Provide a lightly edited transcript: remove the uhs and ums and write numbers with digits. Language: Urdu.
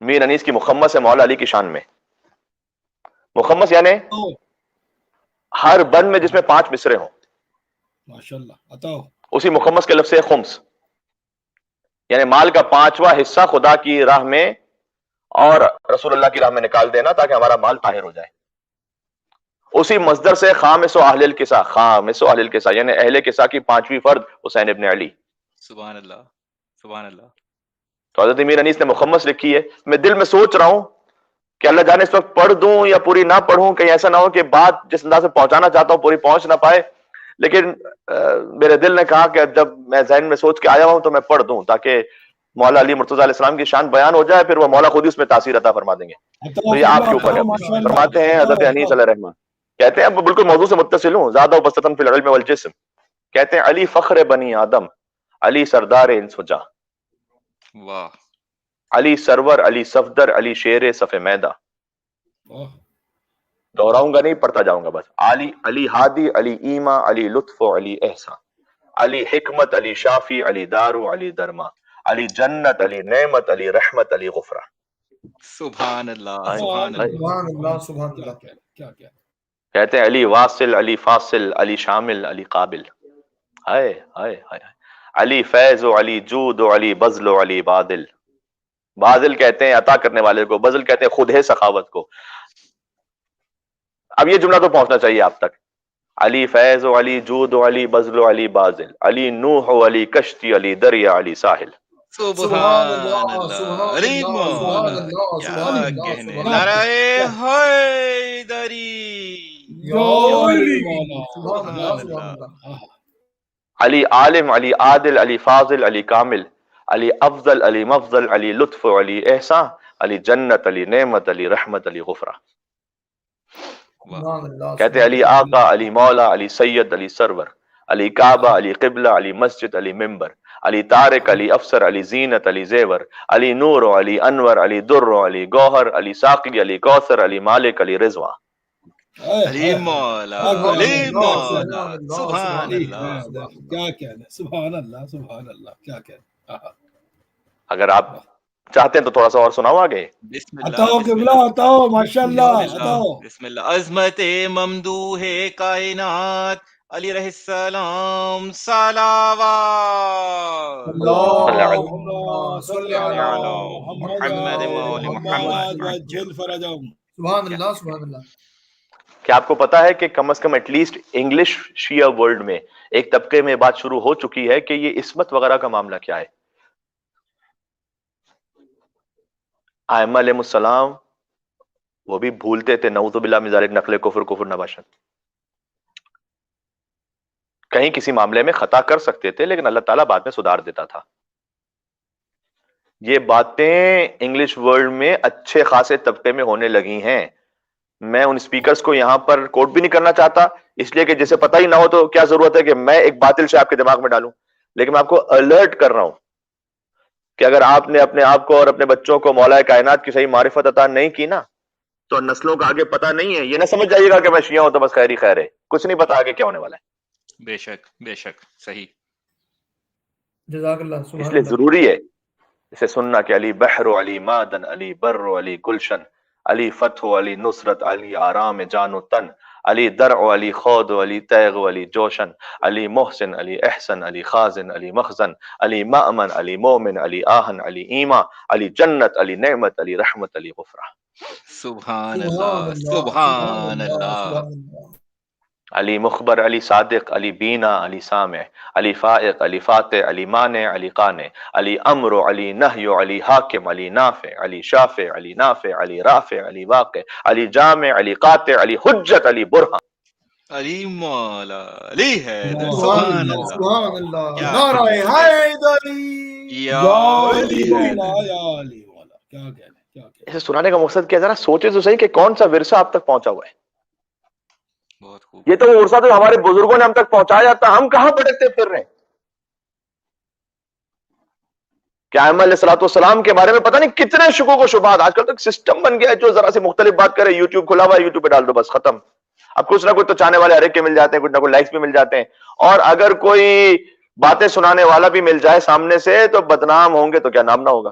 میر انیس کی مخمس ہے مولا علی کی شان میں. مخمس یعنی ہر بند میں جس میں 5 مصرے ہوں. ماشاءاللہ. اسی مخمس کے لفظ سے خمس، یعنی مال کا 5واں حصہ خدا کی راہ میں اور رسول اللہ کی راہ میں نکال دینا تاکہ ہمارا مال طاہر ہو جائے. اسی مصدر سے خامس و اہل الکسا، خامس و اہل الکسا یعنی اہل کسا کی 5ویں فرد حسین ابن علی. سبحان اللہ سبحان اللہ. تو حضرت امیر انیس نے مخمس لکھی ہے. میں دل میں سوچ رہا ہوں کہ اللہ جانے اس وقت پڑھ دوں یا پوری نہ پڑھوں، کہیں ایسا نہ ہو کہ بات جس انداز سے پہنچانا چاہتا ہوں پوری پہنچ نہ پائے. لیکن میرے دل نے کہا کہ جب میں ذہن میں سوچ کے آیا ہوں تو میں پڑھ دوں تاکہ مولا علی مرتضیٰ علیہ السلام کی شان بیان ہو جائے، پھر وہ مولا خود ہی اس میں تاثیر عطا فرما دیں گے. تو یہ آپ کے اوپر ہے. فرماتے ہیں حضرت انیس علیہ الرحمہ، کہتے ہیں بالکل موضوع سے متصل ہوں، زیادہ وبسطاً فی العلم والجسم. کہتے ہیں علی فخر بنی آدم، علی سردار انس و جاں، واہ. علی سرور، علی صفدر، علی شیر صف میدہ. دہراؤں گا نہیں، پڑھتا جاؤں گا بس. علی ہادی، علی ایما، علی لطف و علی احسان، علی حکمت، علی شافی، علی دارو، علی درما، علی جنت، علی نعمت، علی رحمت، علی غفرہ. سبحان اللہ سبحان اللہ. سبحان اللہ سبحان اللہ. کیا کہتے ہیں علی واصل، علی فاصل، علی شامل، علی قابل. ہائے ہائے ہائے. علی فیض و علی جود و علی بذل و علی بادل. بادل کہتے ہیں عطا کرنے والے کو، بذل کہتے ہیں خود ہے سخاوت کو. اب یہ جملہ تو پہنچنا چاہیے آپ تک. علی فیض و علی جود و علی بذل و علی بازل، علی نوح و علی کشتی، علی دریا، علی ساحل. سبحان اللہ. علی مولا کیا کہنے. نعرہ حیدری. علی عالم، علی عادل، علی فاضل، علی کامل، علی افضل، علی مفضل، علی لطف، علی احسان، علی جنت، علی نعمت، علی رحمت، علی غفرہ. کہتے علی آقا، علی مولا، علی سید، علی سرور، علی کعبہ، علی قبلہ، علی مسجد، علی ممبر، علی طارق، علی افسر، علی زینت، علی زیور، علی نور و علی انور، علی در و علی گوہر، علی ساقی، علی کوثر، علی مالک، علی رضوان. علی مولا علی مولا. سبحان اللہ. کیا کہنا. سبحان اللہ سبحان اللہ. کیا کہنا. اگر آپ چاہتے ہیں تو تھوڑا سا اور سناؤ آگے. بسم اللہ عطاؤ قبلہ عطاؤ. ماشاءاللہ عطاؤ. بسم اللہ. عظمت ممدوح کائنات علی علیہ السلام صلوات. اللہم صلی علی محمد و محمد. وجل فرجهم. سبحان اللہ سبحان اللہ. کیا آپ کو پتا ہے کہ کم از کم at least English Shia world میں ایک طبقے میں بات شروع ہو چکی ہے کہ یہ عصمت وغیرہ کا معاملہ کیا ہے. ائمہ علیہ السلام وہ بھی بھولتے تھے، نعوذ باللہ من ذالک، نقل کفر نباشن. کہیں کسی معاملے میں خطا کر سکتے تھے لیکن اللہ تعالیٰ بعد میں سدھار دیتا تھا. یہ باتیں انگلش ورلڈ میں اچھے خاصے طبقے میں ہونے لگی ہیں. میں ان سپیکرز کو یہاں پر کوٹ بھی نہیں کرنا چاہتا، اس لیے کہ جسے پتہ ہی نہ ہو تو کیا ضرورت ہے کہ میں ایک باطل سے آپ کے دماغ میں ڈالوں. لیکن میں آپ کو الرٹ کر رہا ہوں کہ اگر آپ نے اپنے آپ کو اور اپنے بچوں کو مولا کائنات کی صحیح معرفت عطا نہیں کی نا تو نسلوں کا آگے پتہ نہیں ہے. یہ نہ سمجھ جائیے گا کہ میں شیعہ ہوں تو بس خیر ہی خیر ہے، کچھ نہیں پتا آگے کیا ہونے والا ہے. بے شک بے شک صحیح. جزاک اللہ. سبحان اس لیے اللہ. ضروری ہے اسے سننا کہ علی بحر، علی مادن، علی بر، علی گلشن، علی فتح، علی نصرت، علی آرام جان و تن، علی درع، علی خود، علی تیغ، علی جوشن، علی محسن، علی احسن، علی خازن، علی مخزن، علی مأمن، علی مومن، علی آہن، علی ایما، علی جنت، علی نعمت، علی رحمت، علی غفرہ. سبحان اللہ سبحان اللہ. علی مخبر، علی صادق، علی بینا، علی سامع، علی فائق، علی فاتح، علی مانع، علی قانع، علی امر، علی نہی، علی حاکم، علی نافع، علی شافع، علی نافع، علی رافع، علی واقع، علی جامع، علی قاطع، علی حجت، علی برہان. علی مولا علی حیدر. سبحان سبحان اللہ اللہ. سبحان اللہ. کیا نعرہ حیدری. یا علی حیدر. کیا کہنا. کیا کہنا. اسے سنانے کا مقصد کیا، ذرا سوچے تو صحیح کہ کون سا ورثہ آپ تک پہنچا ہوا ہے. بہت خوب. یہ تو وہ ورثہ تو ہمارے بزرگوں نے ہم تک پہنچایا تھا، ہم کہاں بھٹکتے پھر رہے ہیں. کہ ائمہ علیہ الصلوۃ والسلام کے بارے میں پتہ نہیں کتنے شکوک و شبہات. آج کل تو ایک سسٹم بن گیا ہے جو ذرا سی مختلف بات کرے، یوٹیوب کھلا ہوا ہے، یوٹیوب پہ ڈال دو بس ختم. اب کچھ نہ کچھ تو چاہنے والے ہر ایک کے مل جاتے ہیں، کچھ نہ کچھ لائکس بھی مل جاتے ہیں. اور اگر کوئی باتیں سنانے والا بھی مل جائے سامنے سے تو بدنام ہوں گے تو کیا نام نہ ہوگا.